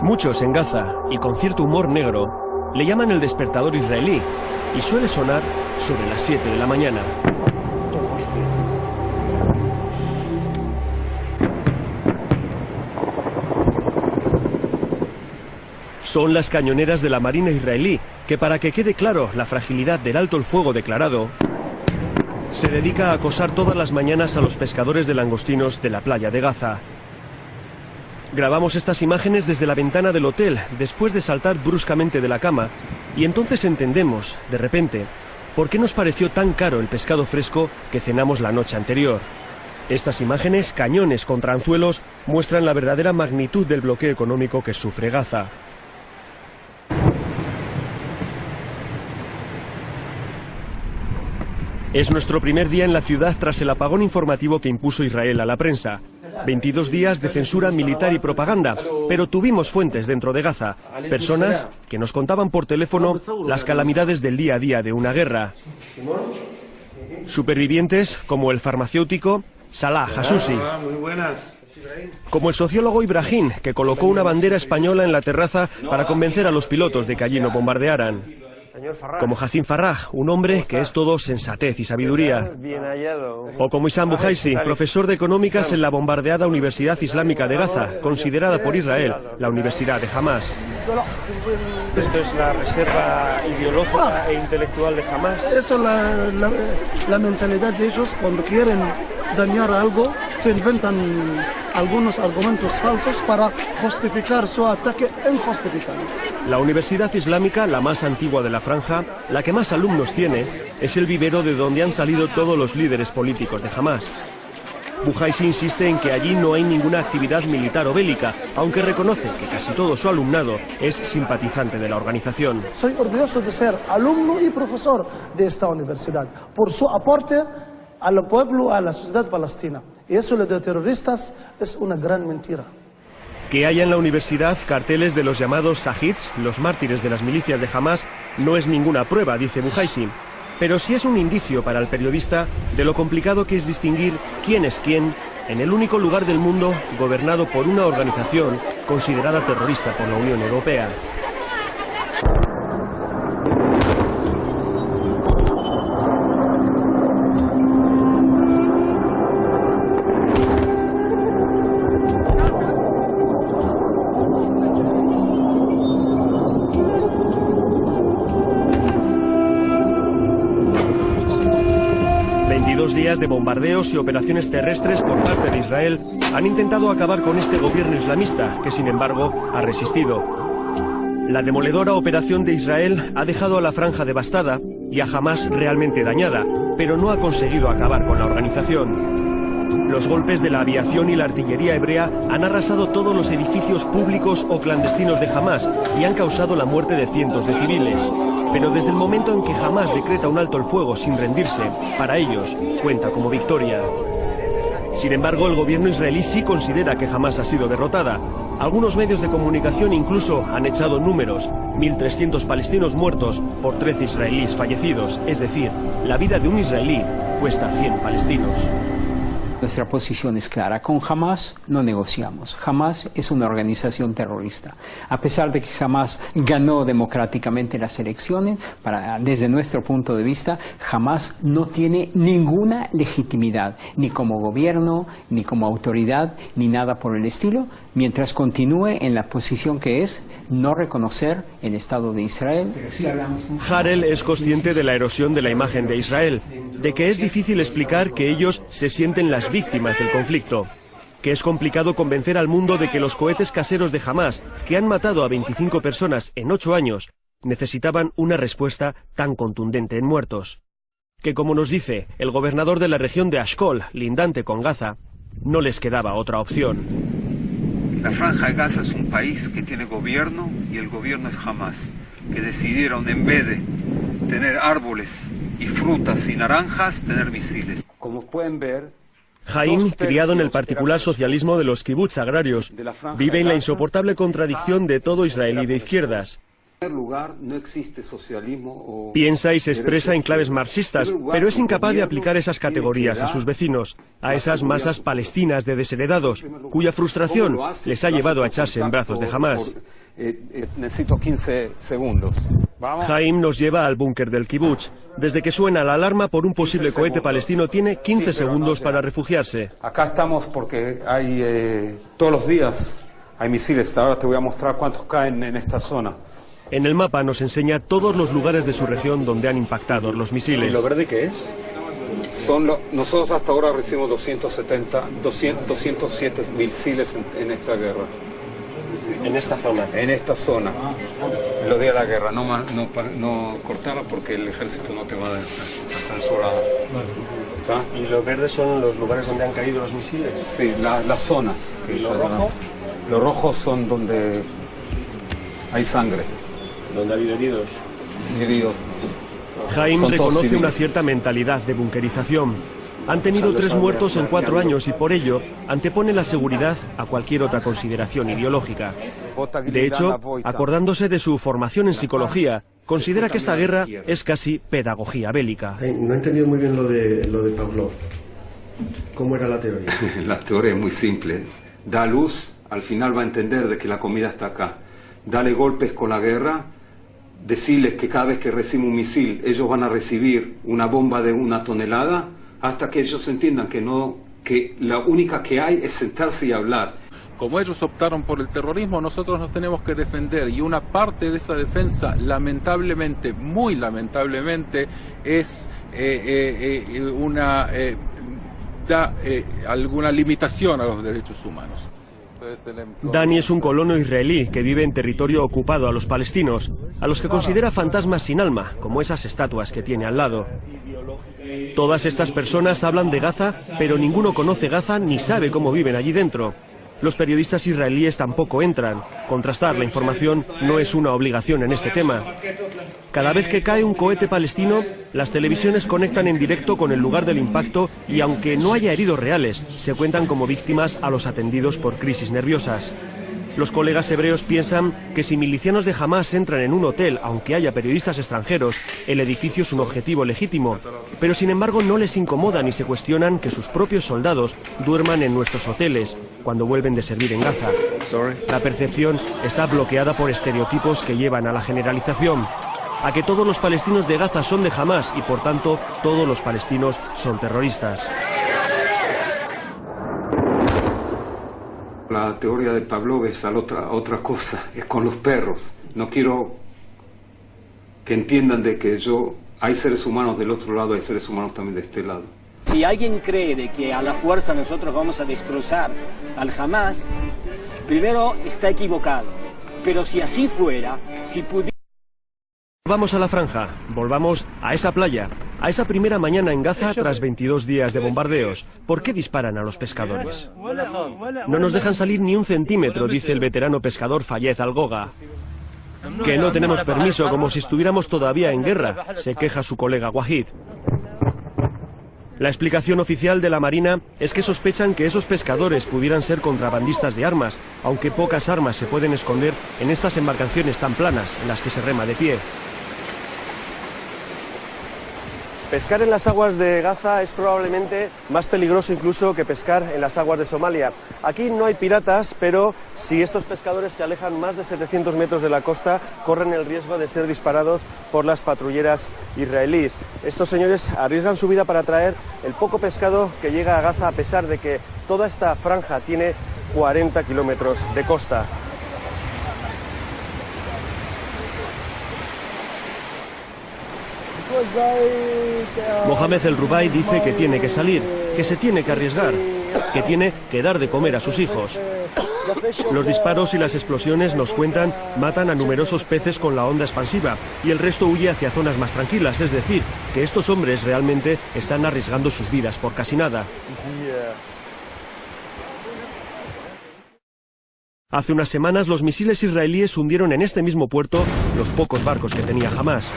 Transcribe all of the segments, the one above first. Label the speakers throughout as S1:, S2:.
S1: Muchos en Gaza, y con cierto humor negro, le llaman el despertador israelí, y suele sonar sobre las 7 de la mañana. Son las cañoneras de la Marina israelí, que para que quede claro la fragilidad del alto el fuego declarado, se dedica a acosar todas las mañanas a los pescadores de langostinos de la playa de Gaza. Grabamos estas imágenes desde la ventana del hotel, después de saltar bruscamente de la cama, y entonces entendemos, de repente, por qué nos pareció tan caro el pescado fresco que cenamos la noche anterior. Estas imágenes, cañones contra anzuelos, muestran la verdadera magnitud del bloqueo económico que sufre Gaza. Es nuestro primer día en la ciudad tras el apagón informativo que impuso Israel a la prensa. 22 días de censura militar y propaganda, pero tuvimos fuentes dentro de Gaza, personas que nos contaban por teléfono las calamidades del día a día de una guerra. Supervivientes como el farmacéutico Salah Hassusi, como el sociólogo Ibrahim, que colocó una bandera española en la terraza para convencer a los pilotos de que allí no bombardearan. Como Hassim Farrah, un hombre que es todo sensatez y sabiduría. O como Issam Buhaisi, profesor de económicas en la bombardeada Universidad Islámica de Gaza, considerada por Israel la Universidad de Hamás.
S2: Esto es la reserva ideológica e intelectual de Hamás.
S3: Eso es la mentalidad de ellos. Cuando quieren dañar algo, se inventan algunos argumentos falsos para justificar su ataque injustificado.
S1: La Universidad Islámica, la más antigua de la franja, la que más alumnos tiene, es el vivero de donde han salido todos los líderes políticos de Hamás. Buhaisi insiste en que allí no hay ninguna actividad militar o bélica, aunque reconoce que casi todo su alumnado es simpatizante de la organización.
S3: Soy orgulloso de ser alumno y profesor de esta universidad, por su aporte al pueblo, a la sociedad palestina. Y eso de terroristas es una gran mentira.
S1: Que haya en la universidad carteles de los llamados Shahids, los mártires de las milicias de Hamás, no es ninguna prueba, dice Buhaisi. Pero sí es un indicio para el periodista de lo complicado que es distinguir quién es quién en el único lugar del mundo gobernado por una organización considerada terrorista por la Unión Europea. Días de bombardeos y operaciones terrestres por parte de Israel han intentado acabar con este gobierno islamista, que sin embargo ha resistido. La demoledora operación de Israel ha dejado a la franja devastada y a Hamás realmente dañada, pero no ha conseguido acabar con la organización. Los golpes de la aviación y la artillería hebrea han arrasado todos los edificios públicos o clandestinos de Hamás y han causado la muerte de cientos de civiles. Pero desde el momento en que Hamás decreta un alto el fuego sin rendirse, para ellos cuenta como victoria. Sin embargo, el gobierno israelí sí considera que Hamás ha sido derrotada. Algunos medios de comunicación incluso han echado números: 1.300 palestinos muertos por 13 israelíes fallecidos. Es decir, la vida de un israelí cuesta 100 palestinos.
S4: Nuestra posición es clara. Con Hamás no negociamos. Hamás es una organización terrorista. A pesar de que Hamás ganó democráticamente las elecciones, desde nuestro punto de vista, Hamás no tiene ninguna legitimidad, ni como gobierno, ni como autoridad, ni nada por el estilo, mientras continúe en la posición que es no reconocer el Estado de Israel.
S1: Harel es consciente de la erosión de la imagen de Israel, de que es difícil explicar que ellos se sienten las víctimas del conflicto, que es complicado convencer al mundo de que los cohetes caseros de Hamás, que han matado a 25 personas en 8 años, necesitaban una respuesta tan contundente en muertos. Que, como nos dice el gobernador de la región de Ashkol, lindante con Gaza, no les quedaba otra opción.
S5: La Franja de Gaza es un país que tiene gobierno y el gobierno es Hamás, que decidieron en vez de tener árboles y frutas y naranjas, tener misiles.
S2: Como pueden ver,
S1: Haim, criado en el particular socialismo de los kibbutz agrarios, vive en la insoportable contradicción de todo israelí de izquierdas.
S5: No existe socialismo
S1: Piensa y se expresa en claves marxistas, pero es incapaz de aplicar esas categorías a sus vecinos, a esas masas palestinas de desheredados, cuya frustración les ha llevado a echarse en brazos de Hamás.
S5: Necesito 15 segundos.
S1: Haim nos lleva al búnker del kibutz. Desde que suena la alarma por un posible cohete palestino tiene 15 segundos para refugiarse.
S5: Acá estamos porque hay todos los días hay misiles. Ahora te voy a mostrar cuántos caen en esta zona.
S1: En el mapa nos enseña todos los lugares de su región donde han impactado los misiles.
S2: ¿Y lo verde qué es?
S5: Nosotros hasta ahora recibimos 207 misiles en esta guerra.
S2: En esta zona.
S5: En esta zona. Los días de la guerra. No cortarla porque el ejército no te va a censurar.
S2: ¿Y los verdes son los lugares donde han caído los misiles?
S5: Sí, las zonas.
S2: ¿Y lo rojo?
S5: Los rojos son donde hay sangre.
S2: ¿Donde ha habido heridos?
S1: Haim reconoce una cierta mentalidad de bunkerización. Han tenido 3 muertos en 4 años y por ello antepone la seguridad a cualquier otra consideración ideológica. De hecho, acordándose de su formación en psicología, considera que esta guerra es casi pedagogía bélica.
S2: No he entendido muy bien lo de Pavlov. ¿Cómo era la teoría?
S5: La teoría es muy simple. Da luz, al final va a entender de que la comida está acá. Dale golpes con la guerra, decirles que cada vez que reciben un misil ellos van a recibir una bomba de 1 tonelada, hasta que ellos entiendan que la única que hay es sentarse y hablar.
S6: Como ellos optaron por el terrorismo, nosotros nos tenemos que defender, y una parte de esa defensa, lamentablemente, muy lamentablemente, es da alguna limitación a los derechos humanos.
S1: Dani es un colono israelí que vive en territorio ocupado a los palestinos, a los que considera fantasmas sin alma, como esas estatuas que tiene al lado. Todas estas personas hablan de Gaza, pero ninguno conoce Gaza ni sabe cómo viven allí dentro. Los periodistas israelíes tampoco entran. Contrastar la información no es una obligación en este tema. Cada vez que cae un cohete palestino, las televisiones conectan en directo con el lugar del impacto y aunque no haya heridos reales, se cuentan como víctimas a los atendidos por crisis nerviosas. Los colegas hebreos piensan que si milicianos de Hamás entran en un hotel, aunque haya periodistas extranjeros, el edificio es un objetivo legítimo. Pero sin embargo no les incomoda ni se cuestionan que sus propios soldados duerman en nuestros hoteles cuando vuelven de servir en Gaza. La percepción está bloqueada por estereotipos que llevan a la generalización, a que todos los palestinos de Gaza son de Hamás y por tanto todos los palestinos son terroristas.
S5: La teoría de Pavlov es otra cosa, es con los perros. No quiero que entiendan de que hay seres humanos del otro lado, hay seres humanos también de este lado.
S7: Si alguien cree de que a la fuerza nosotros vamos a destrozar al Hamás, primero está equivocado. Pero si así fuera, si pudiera...
S1: Vamos a la franja, volvamos a esa playa, a esa primera mañana en Gaza tras 22 días de bombardeos. ¿Por qué disparan a los pescadores? No nos dejan salir ni un centímetro, dice el veterano pescador Fayez Al-Goga. Que no tenemos permiso, como si estuviéramos todavía en guerra, se queja su colega Wahid. La explicación oficial de la Marina es que sospechan que esos pescadores pudieran ser contrabandistas de armas, aunque pocas armas se pueden esconder en estas embarcaciones tan planas en las que se rema de pie. Pescar en las aguas de Gaza es probablemente más peligroso incluso que pescar en las aguas de Somalia. Aquí no hay piratas, pero si estos pescadores se alejan más de 700 metros de la costa, corren el riesgo de ser disparados por las patrulleras israelíes. Estos señores arriesgan su vida para traer el poco pescado que llega a Gaza, a pesar de que toda esta franja tiene 40 kilómetros de costa. Mohamed El Rubai dice que tiene que salir, que se tiene que arriesgar, que tiene que dar de comer a sus hijos. Los disparos y las explosiones, nos cuentan, matan a numerosos peces con la onda expansiva y el resto huye hacia zonas más tranquilas, es decir, que estos hombres realmente están arriesgando sus vidas por casi nada. Hace unas semanas los misiles israelíes hundieron en este mismo puerto los pocos barcos que tenía Hamás.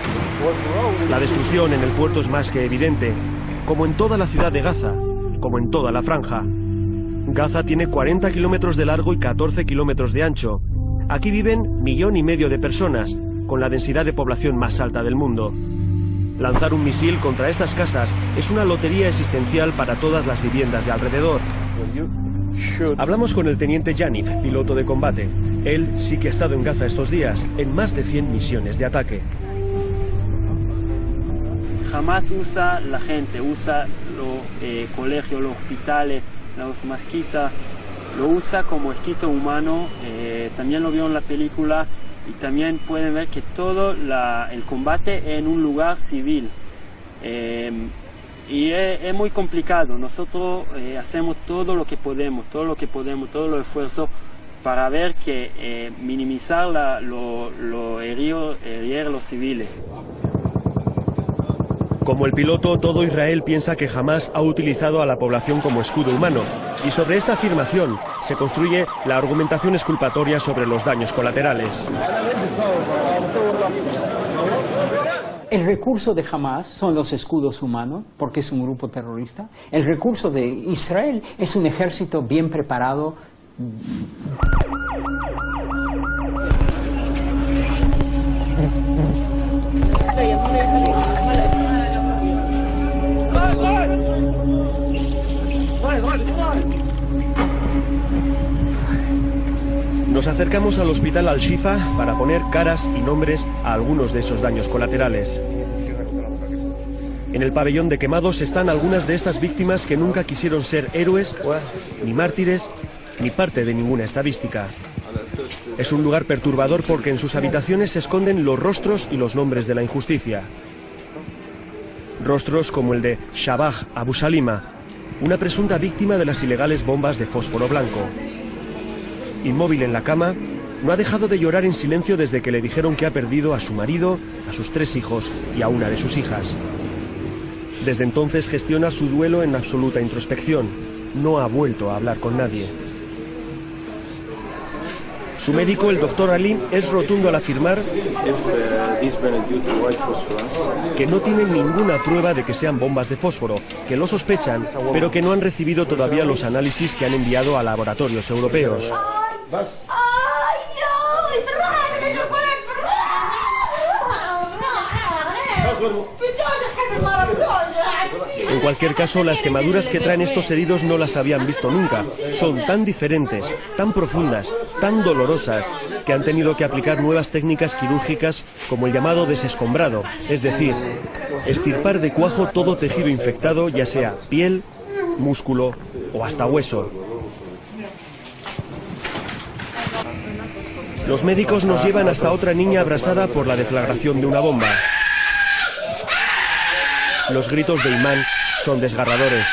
S1: La destrucción en el puerto es más que evidente, como en toda la ciudad de Gaza, como en toda la franja. Gaza tiene 40 kilómetros de largo y 14 kilómetros de ancho. Aquí viven 1,5 millones de personas, con la densidad de población más alta del mundo. Lanzar un misil contra estas casas es una lotería existencial para todas las viviendas de alrededor. Hablamos con el teniente Yanif, piloto de combate. Él sí que ha estado en Gaza estos días, en más de 100 misiones de ataque.
S8: Jamás usa la gente, usa los colegios, los hospitales, las mezquitas, lo usa como esquito humano. También lo vio en la película y también pueden ver que todo el combate en un lugar civil. Y es muy complicado. Nosotros hacemos todo lo que podemos, todo los esfuerzos para ver que minimizar lo heridos los civiles.
S1: Como el piloto, todo Israel piensa que Hamás ha utilizado a la población como escudo humano, y sobre esta afirmación se construye la argumentación exculpatoria sobre los daños colaterales.
S4: El recurso de Hamás son los escudos humanos, porque es un grupo terrorista. El recurso de Israel es un ejército bien preparado.
S1: Nos acercamos al hospital Al-Shifa para poner caras y nombres a algunos de esos daños colaterales. En el pabellón de quemados están algunas de estas víctimas que nunca quisieron ser héroes, ni mártires, ni parte de ninguna estadística. Es un lugar perturbador porque en sus habitaciones se esconden los rostros y los nombres de la injusticia. Rostros como el de Shabah Abu Salima, una presunta víctima de las ilegales bombas de fósforo blanco. Inmóvil en la cama, no ha dejado de llorar en silencio desde que le dijeron que ha perdido a su marido, a sus 3 hijos y a una de sus hijas. Desde entonces gestiona su duelo en absoluta introspección. No ha vuelto a hablar con nadie. Su médico, el doctor Ali, es rotundo al afirmar que no tienen ninguna prueba de que sean bombas de fósforo, que lo sospechan, pero que no han recibido todavía los análisis que han enviado a laboratorios europeos. En cualquier caso, las quemaduras que traen estos heridos no las habían visto nunca. Son tan diferentes, tan profundas, tan dolorosas, que han tenido que aplicar nuevas técnicas quirúrgicas como el llamado desescombrado, es decir, extirpar de cuajo todo tejido infectado, ya sea piel, músculo o hasta hueso. Los médicos nos llevan hasta otra niña abrasada por la deflagración de una bomba. Los gritos de Imán son desgarradores.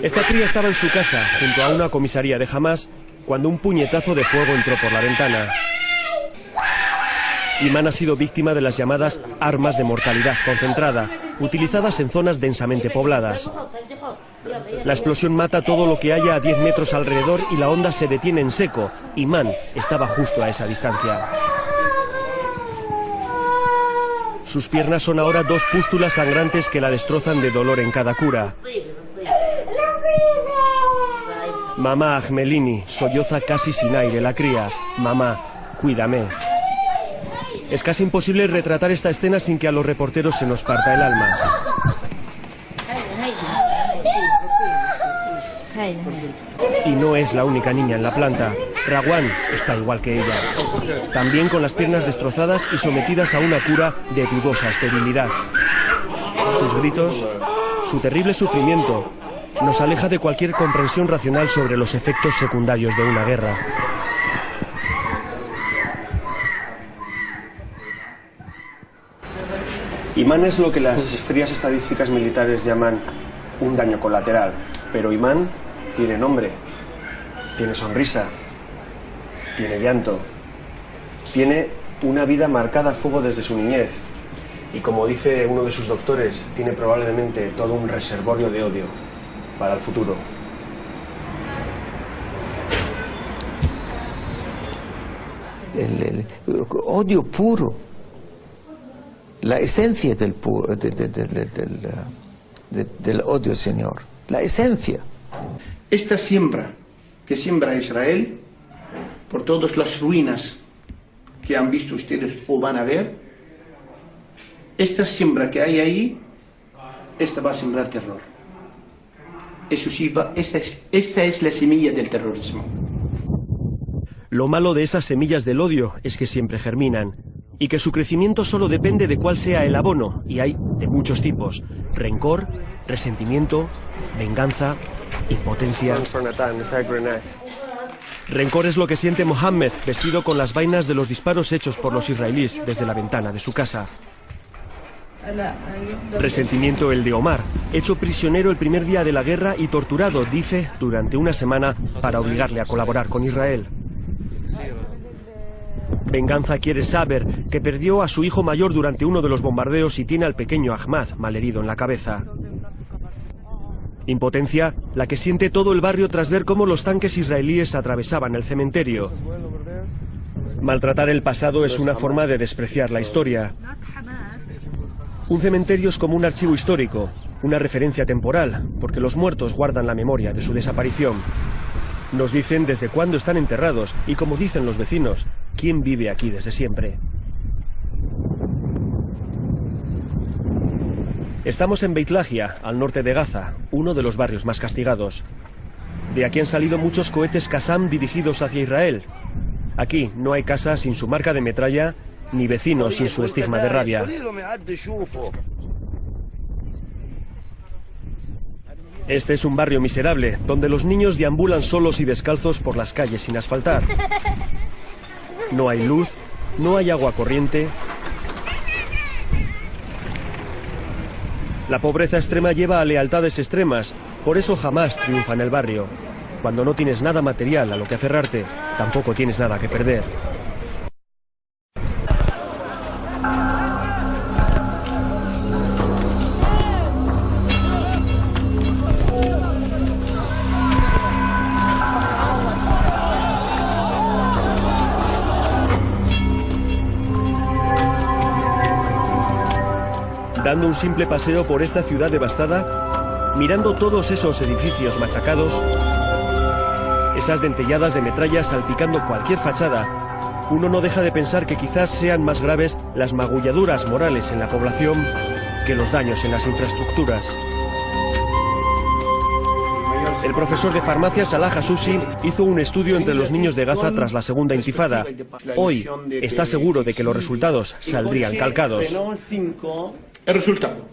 S1: Esta cría estaba en su casa, junto a una comisaría de Hamás, cuando un puñetazo de fuego entró por la ventana. Imán ha sido víctima de las llamadas armas de mortalidad concentrada, utilizadas en zonas densamente pobladas. La explosión mata todo lo que haya a 10 metros alrededor y la onda se detiene en seco. Imán estaba justo a esa distancia. Sus piernas son ahora 2 pústulas sangrantes que la destrozan de dolor en cada cura. Mamá Ahmelini solloza casi sin aire la cría. Mamá, cuídame. Es casi imposible retratar esta escena sin que a los reporteros se nos parta el alma. Y no es la única niña en la planta. Rawan está igual que ella. También con las piernas destrozadas y sometidas a una cura de dudosa esterilidad. Sus gritos, su terrible sufrimiento, nos aleja de cualquier comprensión racional sobre los efectos secundarios de una guerra. Imán es lo que las frías estadísticas militares llaman un daño colateral. Pero Imán tiene nombre, tiene sonrisa, tiene llanto, tiene una vida marcada a fuego desde su niñez. Y como dice uno de sus doctores, tiene probablemente todo un reservorio de odio para el futuro.
S9: El odio puro, la esencia del odio, Señor, la esencia.
S10: Esta siembra que siembra Israel por todas las ruinas que han visto ustedes o van a ver, esta siembra que hay ahí, esta va a sembrar terror. Eso sí, esta es la semilla del terrorismo.
S1: Lo malo de esas semillas del odio es que siempre germinan y que su crecimiento solo depende de cuál sea el abono, y hay de muchos tipos: rencor, resentimiento, venganza, impotencia. Rencor es lo que siente Mohammed, vestido con las vainas de los disparos hechos por los israelíes desde la ventana de su casa. Resentimiento el de Omar, hecho prisionero el primer día de la guerra y torturado, dice, durante una semana para obligarle a colaborar con Israel. Venganza quiere Saber, que perdió a su hijo mayor durante uno de los bombardeos y tiene al pequeño Ahmad malherido en la cabeza. Impotencia, la que siente todo el barrio tras ver cómo los tanques israelíes atravesaban el cementerio. Maltratar el pasado es una forma de despreciar la historia. Un cementerio es como un archivo histórico, una referencia temporal, porque los muertos guardan la memoria de su desaparición. Nos dicen desde cuándo están enterrados y, como dicen los vecinos, quién vive aquí desde siempre. Estamos en Beit Lahia, al norte de Gaza, uno de los barrios más castigados. De aquí han salido muchos cohetes Qassam dirigidos hacia Israel. Aquí no hay casa sin su marca de metralla, ni vecinos sin su estigma de rabia. Este es un barrio miserable, donde los niños deambulan solos y descalzos por las calles sin asfaltar. No hay luz, no hay agua corriente. La pobreza extrema lleva a lealtades extremas, por eso jamás triunfa en el barrio. Cuando no tienes nada material a lo que aferrarte, tampoco tienes nada que perder. Dando un simple paseo por esta ciudad devastada, mirando todos esos edificios machacados, esas dentelladas de metralla salpicando cualquier fachada, uno no deja de pensar que quizás sean más graves las magulladuras morales en la población que los daños en las infraestructuras. El profesor de farmacia Salah Hassusi hizo un estudio entre los niños de Gaza tras la segunda intifada. Hoy está seguro de que los resultados saldrían calcados.
S10: El resultado,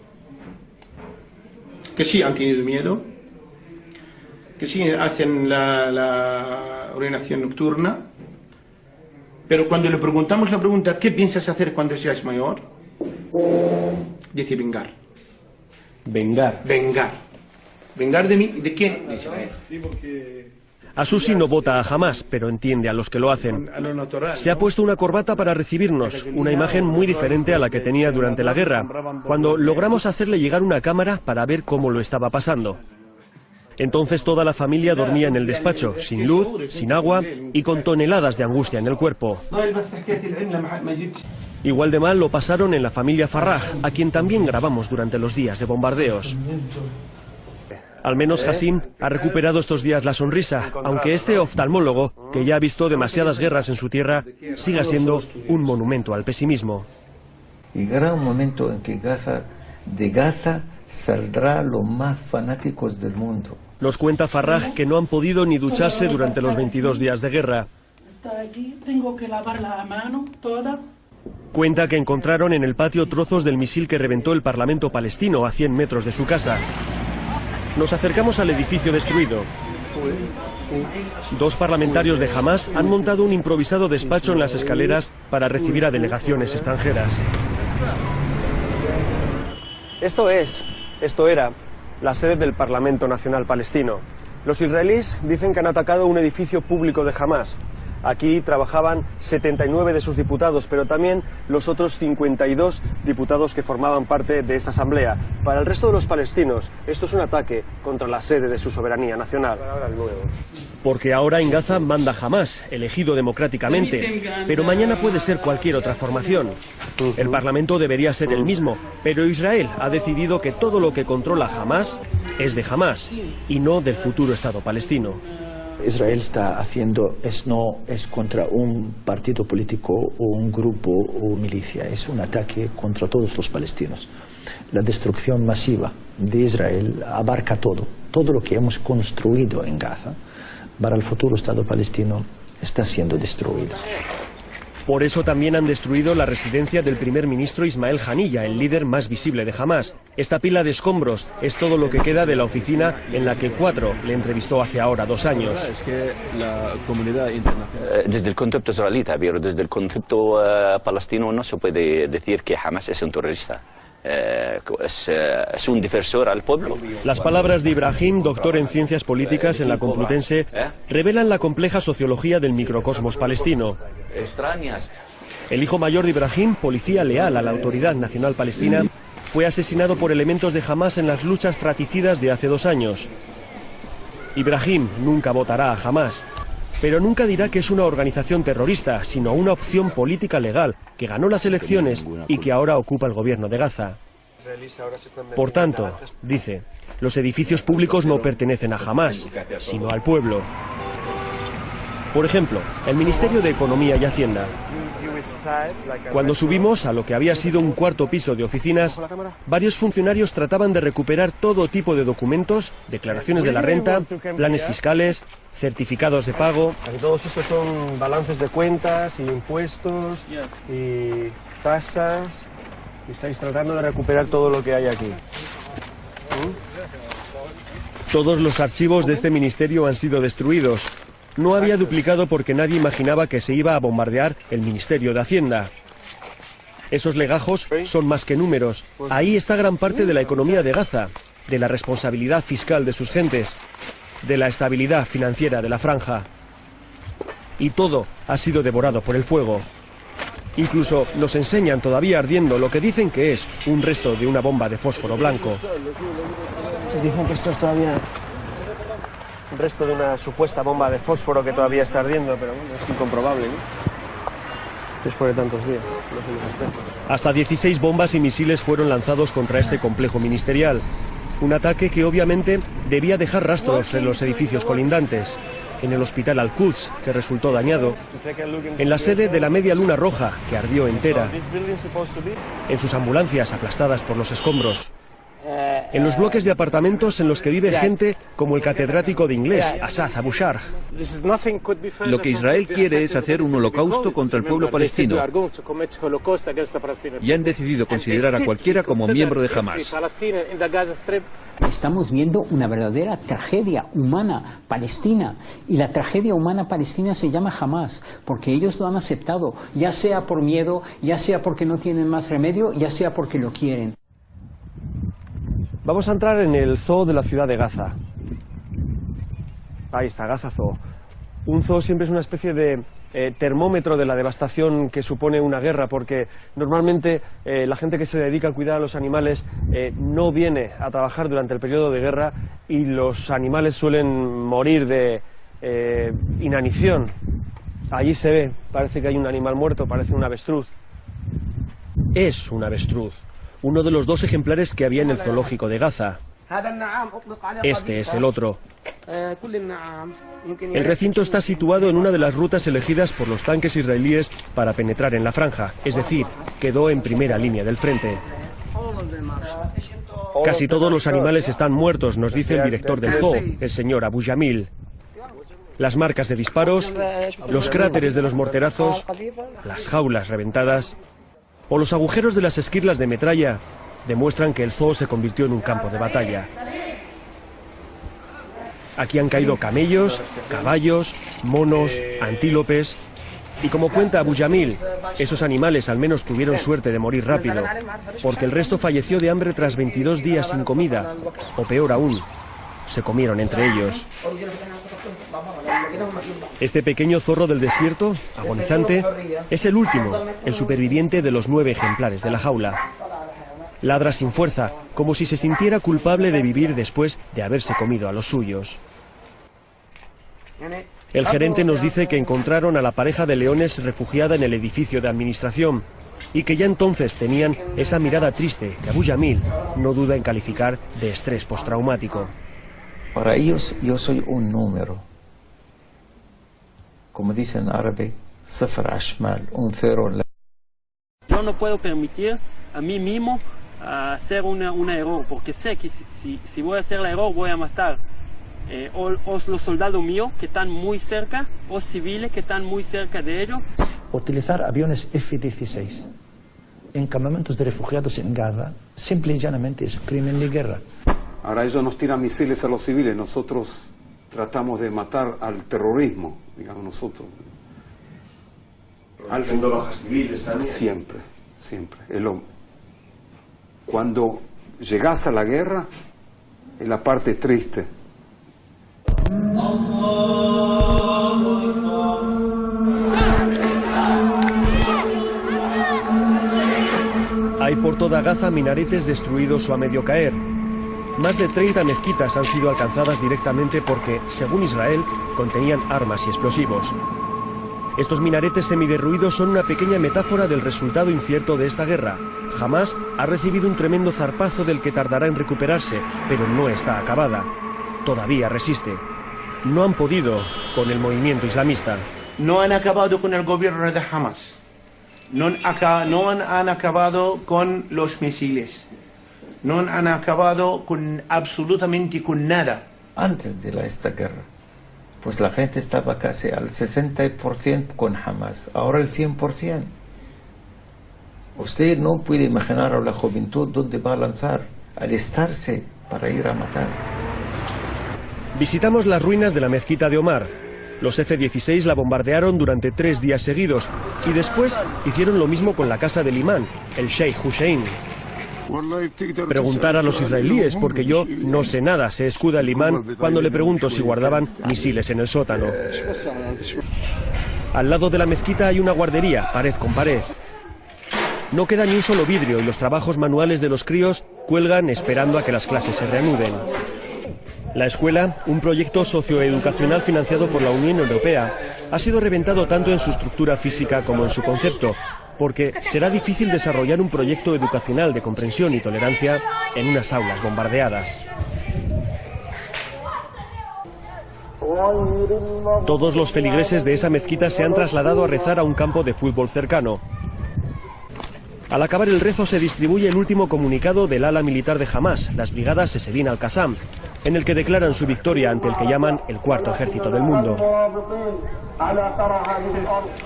S10: que sí han tenido miedo, que sí hacen la ordenación nocturna, pero cuando le preguntamos la pregunta, ¿qué piensas hacer cuando seas mayor? Dice vengar.
S1: Vengar.
S10: Vengar. ¿Vengar de mí? ¿De quién? De Israel.
S1: Hassusi no vota a Hamas, pero entiende a los que lo hacen. Se ha puesto una corbata para recibirnos, una imagen muy diferente a la que tenía durante la guerra, cuando logramos hacerle llegar una cámara para ver cómo lo estaba pasando. Entonces toda la familia dormía en el despacho, sin luz, sin agua y con toneladas de angustia en el cuerpo. Igual de mal lo pasaron en la familia Farraj, a quien también grabamos durante los días de bombardeos. Al menos Hassim ha recuperado estos días la sonrisa, aunque este oftalmólogo, que ya ha visto demasiadas guerras en su tierra, siga siendo un monumento al pesimismo.
S9: Llegará un momento en que de Gaza saldrá los más fanáticos del mundo.
S1: Nos cuenta Farraj que no han podido ni ducharse durante los 22 días de guerra.
S11: Está aquí, tengo que lavar la mano toda.
S1: Cuenta que encontraron en el patio trozos del misil que reventó el Parlamento palestino a 100 metros de su casa. Nos acercamos al edificio destruido. Dos parlamentarios de Hamas han montado un improvisado despacho en las escaleras para recibir a delegaciones extranjeras. Esto era la sede del Parlamento Nacional Palestino. Los israelíes dicen que han atacado un edificio público de Hamas. Aquí trabajaban 79 de sus diputados, pero también los otros 52 diputados que formaban parte de esta asamblea. Para el resto de los palestinos, esto es un ataque contra la sede de su soberanía nacional. Porque ahora en Gaza manda Hamas, elegido democráticamente, pero mañana puede ser cualquier otra formación. El Parlamento debería ser el mismo, pero Israel ha decidido que todo lo que controla Hamas es de Hamas y no del futuro Estado palestino.
S9: Israel está haciendo no es contra un partido político o un grupo o milicia, es un ataque contra todos los palestinos. La destrucción masiva de Israel abarca todo lo que hemos construido en Gaza para el futuro Estado palestino está siendo destruido.
S1: Por eso también han destruido la residencia del primer ministro Ismael Haniyeh, el líder más visible de Hamás. Esta pila de escombros es todo lo que queda de la oficina en la que Cuatro le entrevistó hace ahora 2 años.
S12: Es que la comunidad internacional...
S13: Desde el concepto israelita, pero desde el concepto palestino no se puede decir que Hamás es un terrorista. Es un defensor al pueblo.
S1: Las palabras de Ibrahim, doctor en ciencias políticas en la Complutense, revelan la compleja sociología del microcosmos palestino. El hijo mayor de Ibrahim, policía leal a la Autoridad Nacional Palestina, fue asesinado por elementos de Hamás en las luchas fratricidas de hace 2 años. Ibrahim nunca votará a Hamás, pero nunca dirá que es una organización terrorista, sino una opción política legal que ganó las elecciones y que ahora ocupa el gobierno de Gaza. Por tanto, dice, los edificios públicos no pertenecen a Hamás, sino al pueblo. Por ejemplo, el Ministerio de Economía y Hacienda. Cuando subimos a lo que había sido un 4º piso de oficinas, varios funcionarios trataban de recuperar todo tipo de documentos, declaraciones de la renta, planes fiscales, certificados de pago.
S2: Aquí todos estos son balances de cuentas y impuestos y tasas. Y estáis tratando de recuperar todo lo que hay aquí.
S1: Todos los archivos de este ministerio han sido destruidos. No había duplicado porque nadie imaginaba que se iba a bombardear el Ministerio de Hacienda. Esos legajos son más que números. Ahí está gran parte de la economía de Gaza, de la responsabilidad fiscal de sus gentes, de la estabilidad financiera de la franja. Y todo ha sido devorado por el fuego. Incluso nos enseñan todavía ardiendo lo que dicen que es un resto de una bomba de fósforo blanco.
S2: Dicen que esto es todavía un resto de una supuesta bomba de fósforo que todavía está ardiendo, pero bueno, es incomprobable, ¿no? Después de tantos días, no somos expertos.
S1: Hasta 16 bombas y misiles fueron lanzados contra este complejo ministerial. Un ataque que obviamente debía dejar rastros en los edificios colindantes, en el hospital Al-Quds, que resultó dañado, en la sede de la Media Luna Roja, que ardió entera, en sus ambulancias aplastadas por los escombros, en los bloques de apartamentos en los que vive gente como el catedrático de inglés, Asad Abu Sharh.
S12: Lo que Israel quiere es hacer un holocausto contra el pueblo palestino y han decidido considerar a cualquiera como miembro de Hamás.
S4: Estamos viendo una verdadera tragedia humana palestina, y la tragedia humana palestina se llama Hamás, porque ellos lo han aceptado, ya sea por miedo, ya sea porque no tienen más remedio, ya sea porque lo quieren.
S1: Vamos a entrar en el zoo de la ciudad de Gaza. Ahí está, Gaza Zoo. Un zoo siempre es una especie de termómetro de la devastación que supone una guerra, porque normalmente la gente que se dedica a cuidar a los animales no viene a trabajar durante el periodo de guerra y los animales suelen morir de inanición. Allí se ve, parece que hay un animal muerto, parece un avestruz. Es un avestruz. Uno de los 2 ejemplares que había en el zoológico de Gaza. Este es el otro. El recinto está situado en una de las rutas elegidas por los tanques israelíes para penetrar en la franja, es decir, quedó en primera línea del frente. Casi todos los animales están muertos, nos dice el director del zoo, el señor Abu Jamil. Las marcas de disparos, los cráteres de los morterazos, las jaulas reventadas o los agujeros de las esquirlas de metralla demuestran que el zoo se convirtió en un campo de batalla. Aquí han caído camellos, caballos, monos, antílopes. Y como cuenta Abu Jamil, esos animales al menos tuvieron suerte de morir rápido, porque el resto falleció de hambre tras 22 días sin comida, o peor aún, se comieron entre ellos. Este pequeño zorro del desierto, agonizante, es el último, el superviviente de los 9 ejemplares de la jaula. Ladra sin fuerza, como si se sintiera culpable de vivir después de haberse comido a los suyos. El gerente nos dice que encontraron a la pareja de leones refugiada en el edificio de administración y que ya entonces tenían esa mirada triste que Abu Jamil no duda en calificar de estrés postraumático.
S9: Para ellos yo soy un número.
S14: como dicen en árabe, safar ashmal, un cero en la...
S8: Yo no puedo permitir a mí mismo hacer un error, porque sé que si voy a hacer el error voy a matar o los soldados míos que están muy cerca, o civiles que están muy cerca de ellos.
S9: Utilizar aviones F-16 en campamentos de refugiados en Gaza simple y llanamente es un crimen de guerra.
S5: Ahora ellos nos tiran misiles a los civiles, nosotros tratamos de matar al terrorismo, digamos nosotros.
S2: Haciendo bajas civiles también.
S5: Siempre, siempre. Cuando llegas a la guerra, es la parte triste.
S1: Hay por toda Gaza minaretes destruidos o a medio caer. Más de 30 mezquitas han sido alcanzadas directamente porque, según Israel, contenían armas y explosivos. Estos minaretes semiderruidos son una pequeña metáfora del resultado incierto de esta guerra. Hamás ha recibido un tremendo zarpazo del que tardará en recuperarse, pero no está acabada. Todavía resiste. No han podido con el movimiento islamista.
S10: No han acabado con el gobierno de Hamas. No han acabado con los misiles. No han acabado con absolutamente con nada.
S14: Antes de esta guerra, pues la gente estaba casi al 60% con Hamas, ahora el 100%. Usted no puede imaginar a la juventud dónde va a lanzar, alistarse para ir a matar.
S1: Visitamos las ruinas de la mezquita de Omar. Los F-16 la bombardearon durante 3 días seguidos y después hicieron lo mismo con la casa del imán, el Sheikh Hussein. Preguntar a los israelíes, porque yo no sé nada, se escuda el imán cuando le pregunto si guardaban misiles en el sótano. Al lado de la mezquita hay una guardería, pared con pared. No queda ni un solo vidrio y los trabajos manuales de los críos cuelgan esperando a que las clases se reanuden. La escuela, un proyecto socioeducacional financiado por la Unión Europea, ha sido reventado tanto en su estructura física como en su concepto, porque será difícil desarrollar un proyecto educacional de comprensión y tolerancia en unas aulas bombardeadas. Todos los feligreses de esa mezquita se han trasladado a rezar a un campo de fútbol cercano. Al acabar el rezo se distribuye el último comunicado del ala militar de Hamás, las brigadas Sesedin al-Qassam, en el que declaran su victoria ante el que llaman el cuarto ejército del mundo.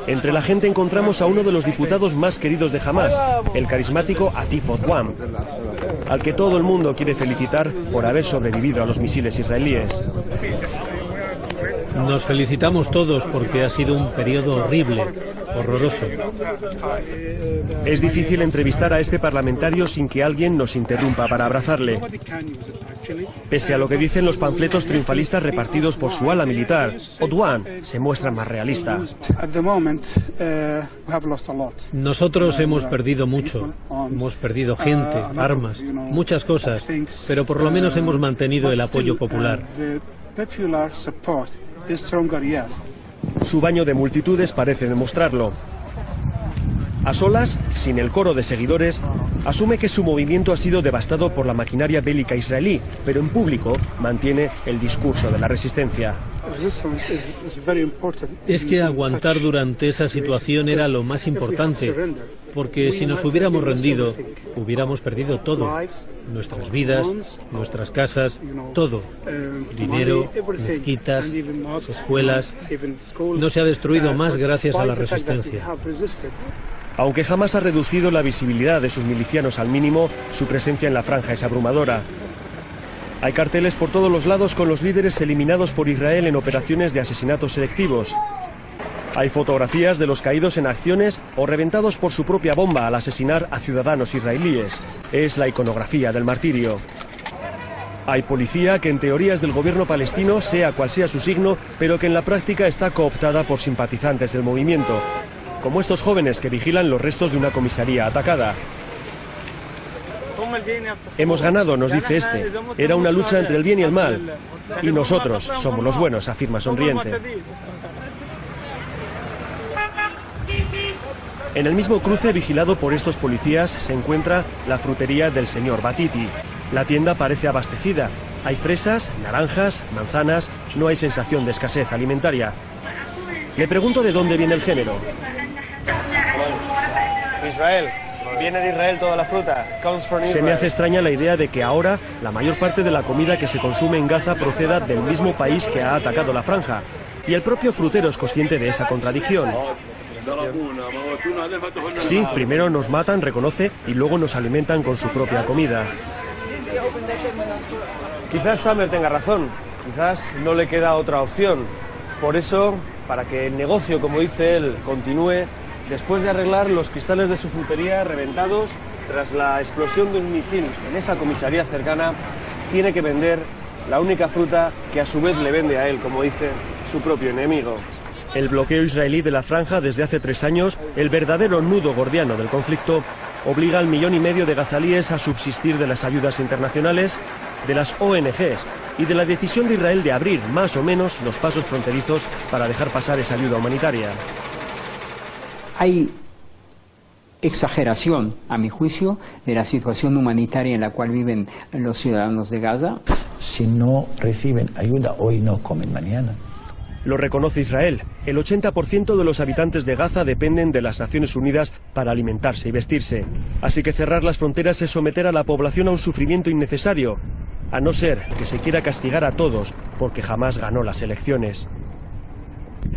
S1: Entre la gente encontramos a uno de los diputados más queridos de Hamás, el carismático Atif Odwan, al que todo el mundo quiere felicitar por haber sobrevivido a los misiles israelíes.
S15: Nos felicitamos todos porque ha sido un periodo horrible, horroroso.
S1: Es difícil entrevistar a este parlamentario sin que alguien nos interrumpa para abrazarle. Pese a lo que dicen los panfletos triunfalistas repartidos por su ala militar, Odwan se muestra más realista.
S15: Nosotros hemos perdido mucho. Hemos perdido gente, armas, muchas cosas, pero por lo menos hemos mantenido el apoyo popular.
S1: Su baño de multitudes parece demostrarlo. A solas, sin el coro de seguidores, asume que su movimiento ha sido devastado por la maquinaria bélica israelí, pero en público mantiene el discurso de la resistencia.
S15: Es que aguantar durante esa situación era lo más importante, porque si nos hubiéramos rendido, hubiéramos perdido todo. Nuestras vidas, nuestras casas, todo. Dinero, mezquitas, escuelas. No se ha destruido más gracias a la resistencia.
S1: Aunque jamás ha reducido la visibilidad de sus milicianos al mínimo, su presencia en la franja es abrumadora. Hay carteles por todos los lados con los líderes eliminados por Israel en operaciones de asesinatos selectivos. Hay fotografías de los caídos en acciones o reventados por su propia bomba al asesinar a ciudadanos israelíes. Es la iconografía del martirio. Hay policía que en teoría es del gobierno palestino, sea cual sea su signo, pero que en la práctica está cooptada por simpatizantes del movimiento, como estos jóvenes que vigilan los restos de una comisaría atacada. Hemos ganado, nos dice este. Era una lucha entre el bien y el mal. Y nosotros somos los buenos, afirma sonriente. En el mismo cruce vigilado por estos policías se encuentra la frutería del señor Batiti. La tienda parece abastecida. Hay fresas, naranjas, manzanas, no hay sensación de escasez alimentaria. Le pregunto de dónde viene el género.
S2: Israel. Viene de Israel toda la fruta.
S1: Se me hace extraña la idea de que ahora la mayor parte de la comida que se consume en Gaza proceda del mismo país que ha atacado la franja. Y el propio frutero es consciente de esa contradicción. Sí, primero nos matan, reconoce, y luego nos alimentan con su propia comida.
S2: Quizás Samer tenga razón. Quizás no le queda otra opción. Por eso, para que el negocio, como dice él, continúe, después de arreglar los cristales de su frutería reventados tras la explosión de un misil en esa comisaría cercana, tiene que vender la única fruta que a su vez le vende a él, como dice, su propio enemigo.
S1: El bloqueo israelí de la franja desde hace 3 años, el verdadero nudo gordiano del conflicto, obliga al 1,5 millones de gazalíes a subsistir de las ayudas internacionales, de las ONGs y de la decisión de Israel de abrir más o menos los pasos fronterizos para dejar pasar esa ayuda humanitaria.
S4: Hay exageración, a mi juicio, de la situación humanitaria en la cual viven los ciudadanos de Gaza.
S9: Si no reciben ayuda hoy, no comen mañana.
S1: Lo reconoce Israel. El 80% de los habitantes de Gaza dependen de las Naciones Unidas para alimentarse y vestirse. Así que cerrar las fronteras es someter a la población a un sufrimiento innecesario, a no ser que se quiera castigar a todos porque jamás ganó las elecciones.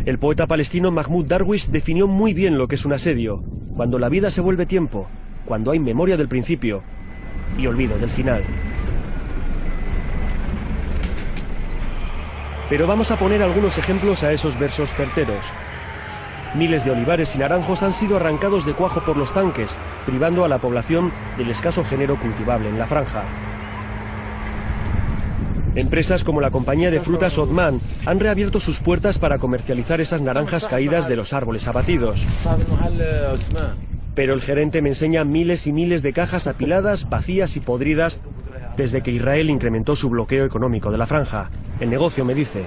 S1: El poeta palestino Mahmoud Darwish definió muy bien lo que es un asedio, cuando la vida se vuelve tiempo, cuando hay memoria del principio y olvido del final. Pero vamos a poner algunos ejemplos a esos versos certeros. Miles de olivares y naranjos han sido arrancados de cuajo por los tanques, privando a la población del escaso género cultivable en la franja. Empresas como la compañía de frutas Otman han reabierto sus puertas para comercializar esas naranjas caídas de los árboles abatidos. Pero el gerente me enseña miles y miles de cajas apiladas, vacías y podridas desde que Israel incrementó su bloqueo económico de la franja. El negocio, me dice,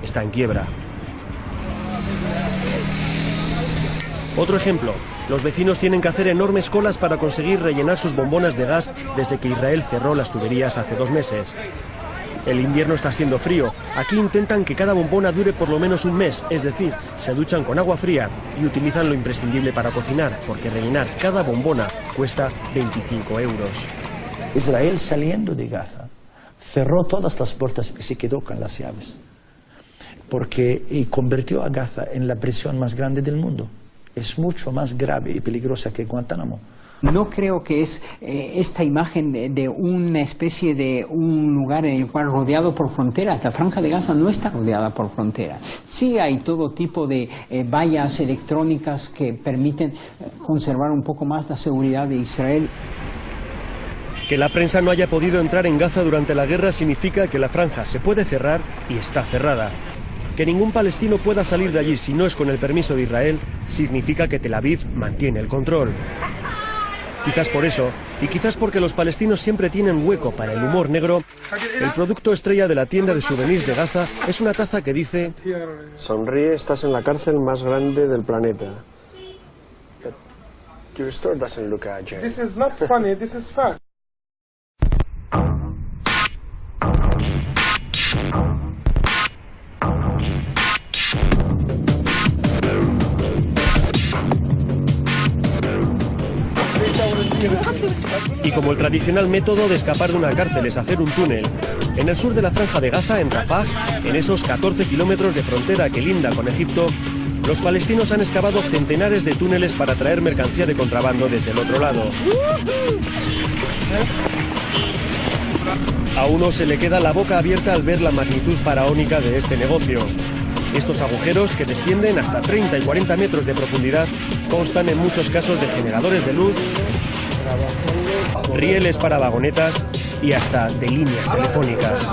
S1: está en quiebra. Otro ejemplo, los vecinos tienen que hacer enormes colas para conseguir rellenar sus bombonas de gas desde que Israel cerró las tuberías hace 2 meses. El invierno está siendo frío. Aquí intentan que cada bombona dure por lo menos un mes, es decir, se duchan con agua fría y utilizan lo imprescindible para cocinar, porque rellenar cada bombona cuesta 25 euros.
S9: Israel, saliendo de Gaza, cerró todas las puertas y se quedó con las llaves, y convirtió a Gaza en la prisión más grande del mundo. Es mucho más grave y peligrosa que Guantánamo.
S4: No creo que es esta imagen de una especie de un lugar en el cual rodeado por fronteras. La Franja de Gaza no está rodeada por fronteras. Sí hay todo tipo de vallas electrónicas que permiten conservar un poco más la seguridad de Israel.
S1: Que la prensa no haya podido entrar en Gaza durante la guerra significa que la franja se puede cerrar y está cerrada. Que ningún palestino pueda salir de allí si no es con el permiso de Israel significa que Tel Aviv mantiene el control. Quizás por eso, y quizás porque los palestinos siempre tienen hueco para el humor negro, el producto estrella de la tienda de souvenirs de Gaza es una taza que dice:
S2: sonríe, estás en la cárcel más grande del planeta. Your store doesn't look at you.
S16: This is not funny, this is fact.
S1: Y como el tradicional método de escapar de una cárcel es hacer un túnel, en el sur de la Franja de Gaza, en Rafah, en esos 14 kilómetros de frontera que linda con Egipto, los palestinos han excavado centenares de túneles para traer mercancía de contrabando desde el otro lado. A uno se le queda la boca abierta al ver la magnitud faraónica de este negocio. Estos agujeros, que descienden hasta 30 y 40 metros de profundidad, constan en muchos casos de generadores de luz, rieles para vagonetas y hasta de líneas telefónicas.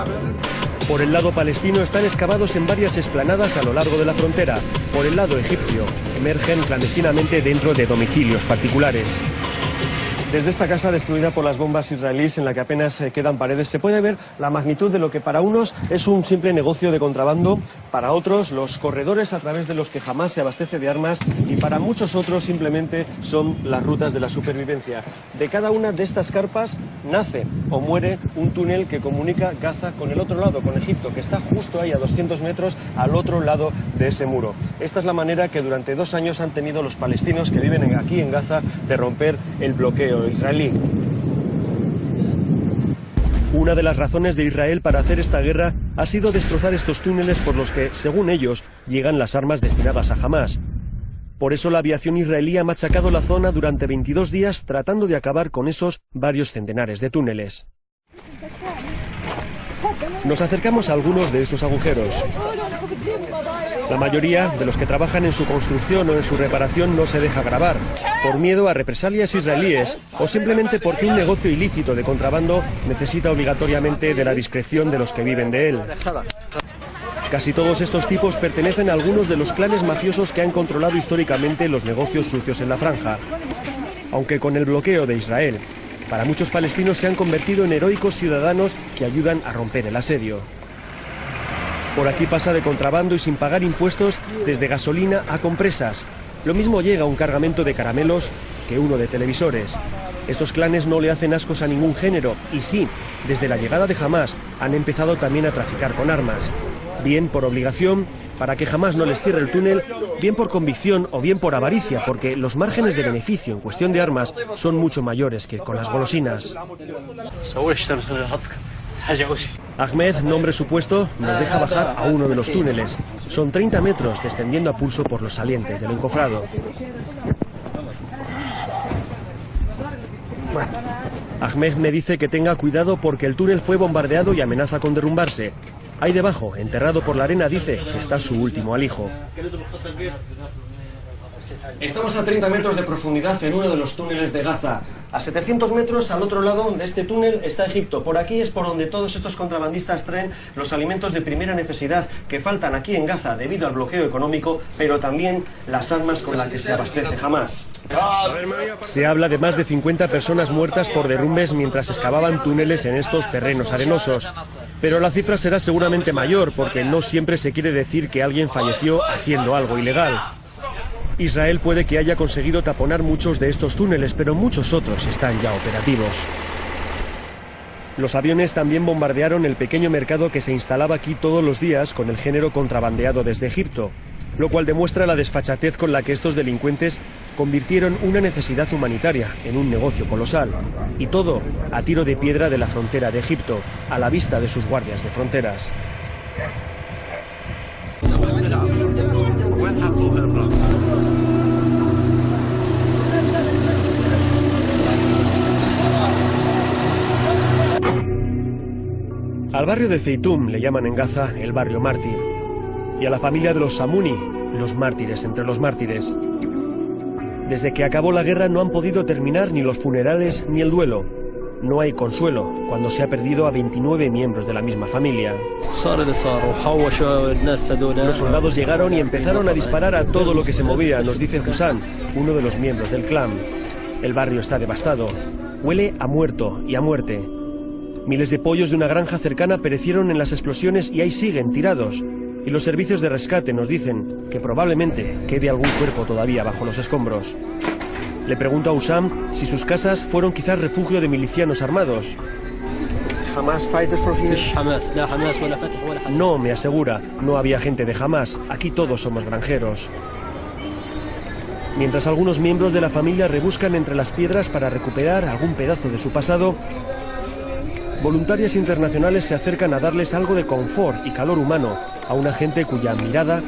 S1: Por el lado palestino están excavados en varias explanadas a lo largo de la frontera. Por el lado egipcio emergen clandestinamente dentro de domicilios particulares. Desde esta casa destruida por las bombas israelíes, en la que apenas quedan paredes, se puede ver la magnitud de lo que para unos es un simple negocio de contrabando, para otros los corredores a través de los que jamás se abastece de armas, y para muchos otros simplemente son las rutas de la supervivencia. De cada una de estas carpas nace o muere un túnel que comunica Gaza con el otro lado, con Egipto, que está justo ahí a 200 metros al otro lado de ese muro. Esta es la manera que durante 2 años han tenido los palestinos que viven aquí en Gaza de romper el bloqueo israelí. Una de las razones de Israel para hacer esta guerra ha sido destrozar estos túneles por los que, según ellos, llegan las armas destinadas a Hamás. Por eso la aviación israelí ha machacado la zona durante 22 días tratando de acabar con esos varios centenares de túneles. Nos acercamos a algunos de estos agujeros. La mayoría de los que trabajan en su construcción o en su reparación no se deja grabar, por miedo a represalias israelíes o simplemente porque un negocio ilícito de contrabando necesita obligatoriamente de la discreción de los que viven de él. Casi todos estos tipos pertenecen a algunos de los clanes mafiosos que han controlado históricamente los negocios sucios en la franja. Aunque con el bloqueo de Israel, para muchos palestinos se han convertido en heroicos ciudadanos que ayudan a romper el asedio. Por aquí pasa de contrabando y sin pagar impuestos desde gasolina a compresas. Lo mismo llega un cargamento de caramelos que uno de televisores. Estos clanes no le hacen ascos a ningún género y sí, desde la llegada de Hamás han empezado también a traficar con armas. Bien por obligación, para que Hamás no les cierre el túnel, bien por convicción o bien por avaricia, porque los márgenes de beneficio en cuestión de armas son mucho mayores que con las golosinas. Ahmed, nombre supuesto, nos deja bajar a uno de los túneles. Son 30 metros descendiendo a pulso por los salientes del encofrado. Ahmed me dice que tenga cuidado porque el túnel fue bombardeado y amenaza con derrumbarse. Ahí debajo, enterrado por la arena, dice que está su último alijo. Estamos a 30 metros de profundidad en uno de los túneles de Gaza. A 700 metros al otro lado de este túnel está Egipto. Por aquí es por donde todos estos contrabandistas traen los alimentos de primera necesidad que faltan aquí en Gaza debido al bloqueo económico, pero también las armas con las que se abastece Hamás. Se habla de más de 50 personas muertas por derrumbes mientras excavaban túneles en estos terrenos arenosos. Pero la cifra será seguramente mayor porque no siempre se quiere decir que alguien falleció haciendo algo ilegal. Israel puede que haya conseguido taponar muchos de estos túneles, pero muchos otros están ya operativos. Los aviones también bombardearon el pequeño mercado que se instalaba aquí todos los días con el género contrabandeado desde Egipto, lo cual demuestra la desfachatez con la que estos delincuentes convirtieron una necesidad humanitaria en un negocio colosal. Y todo a tiro de piedra de la frontera de Egipto, a la vista de sus guardias de fronteras. Al barrio de Zeitum le llaman en Gaza el barrio mártir, y a la familia de los Samuni, los mártires entre los mártires. Desde que acabó la guerra no han podido terminar ni los funerales ni el duelo. No hay consuelo cuando se ha perdido a 29 miembros de la misma familia. Los soldados llegaron y empezaron a disparar a todo lo que se movía, nos dice Hussam, uno de los miembros del clan. El barrio está devastado. Huele a muerto y a muerte. Miles de pollos de una granja cercana perecieron en las explosiones y ahí siguen tirados. Y los servicios de rescate nos dicen que probablemente quede algún cuerpo todavía bajo los escombros. Le pregunto a Hussam si sus casas fueron quizás refugio de milicianos armados. No, me asegura, no había gente de Hamás, aquí todos somos granjeros. Mientras algunos miembros de la familia rebuscan entre las piedras para recuperar algún pedazo de su pasado, voluntarias internacionales se acercan a darles algo de confort y calor humano a una gente cuya mirada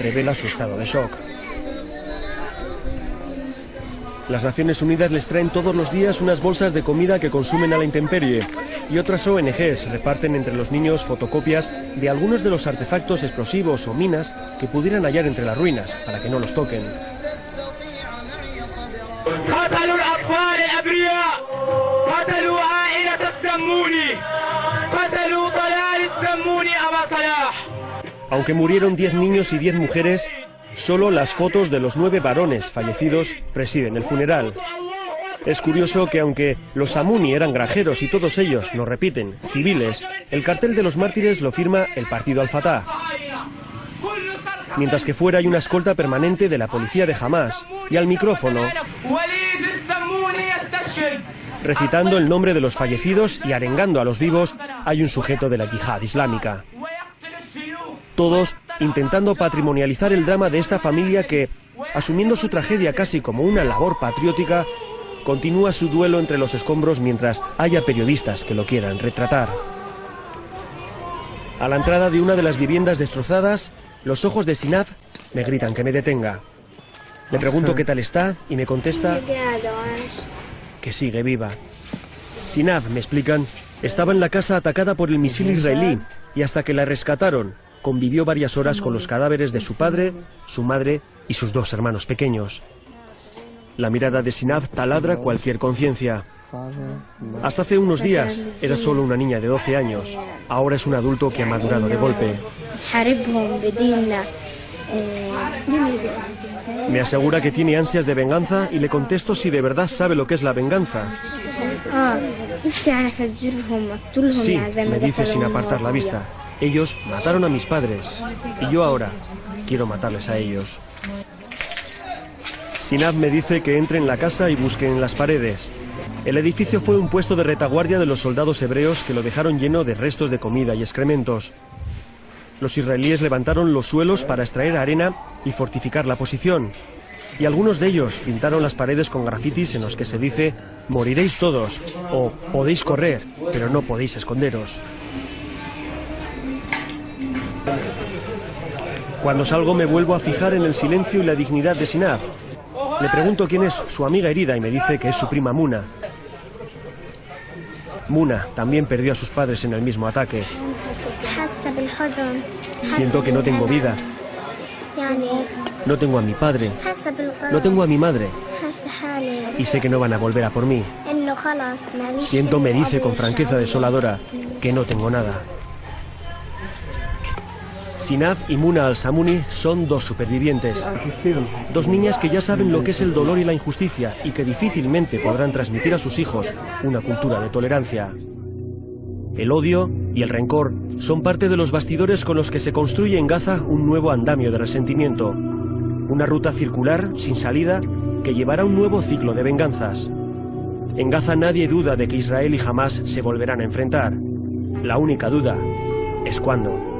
S1: revela su estado de shock. Las Naciones Unidas les traen todos los días unas bolsas de comida que consumen a la intemperie y otras ONGs reparten entre los niños fotocopias de algunos de los artefactos explosivos o minas que pudieran hallar entre las ruinas para que no los toquen. Aunque murieron 10 niños y 10 mujeres, solo las fotos de los 9 varones fallecidos presiden el funeral. Es curioso que aunque los Samuni eran granjeros y todos ellos, nos repiten, civiles, el cartel de los mártires lo firma el partido Al-Fatah. Mientras que fuera hay una escolta permanente de la policía de Hamas y al micrófono, recitando el nombre de los fallecidos y arengando a los vivos, hay un sujeto de la yihad islámica. Todos intentando patrimonializar el drama de esta familia que, asumiendo su tragedia casi como una labor patriótica, continúa su duelo entre los escombros mientras haya periodistas que lo quieran retratar. A la entrada de una de las viviendas destrozadas, los ojos de Sinab me gritan que me detenga. Le pregunto qué tal está y me contesta que sigue viva. Sinab, me explican, estaba en la casa atacada por el misil israelí y hasta que la rescataron, convivió varias horas con los cadáveres de su padre, su madre y sus 2 hermanos pequeños. La mirada de Sinab taladra cualquier conciencia. Hasta hace unos días era solo una niña de 12 años. Ahora es un adulto que ha madurado de golpe. Me asegura que tiene ansias de venganza y le contesto si de verdad sabe lo que es la venganza. Sí, me dice sin apartar la vista. Ellos mataron a mis padres y yo ahora quiero matarles a ellos. Sinab me dice que entre en la casa y busque en las paredes. El edificio fue un puesto de retaguardia de los soldados hebreos que lo dejaron lleno de restos de comida y excrementos. Los israelíes levantaron los suelos para extraer arena y fortificar la posición. Y algunos de ellos pintaron las paredes con grafitis en los que se dice «Moriréis todos» o «Podéis correr, pero no podéis esconderos». Cuando salgo me vuelvo a fijar en el silencio y la dignidad de Sinab. Le pregunto quién es su amiga herida y me dice que es su prima Muna. Muna también perdió a sus padres en el mismo ataque. Siento que no tengo vida. No tengo a mi padre. No tengo a mi madre. Y sé que no van a volver a por mí. Siento, me dice con franqueza desoladora, que no tengo nada. Sinab y Muna al-Samuni son 2 supervivientes. 2 niñas que ya saben lo que es el dolor y la injusticia y que difícilmente podrán transmitir a sus hijos una cultura de tolerancia. El odio y el rencor son parte de los bastidores con los que se construye en Gaza un nuevo andamio de resentimiento. Una ruta circular, sin salida, que llevará un nuevo ciclo de venganzas. En Gaza nadie duda de que Israel y Hamas se volverán a enfrentar. La única duda es cuándo.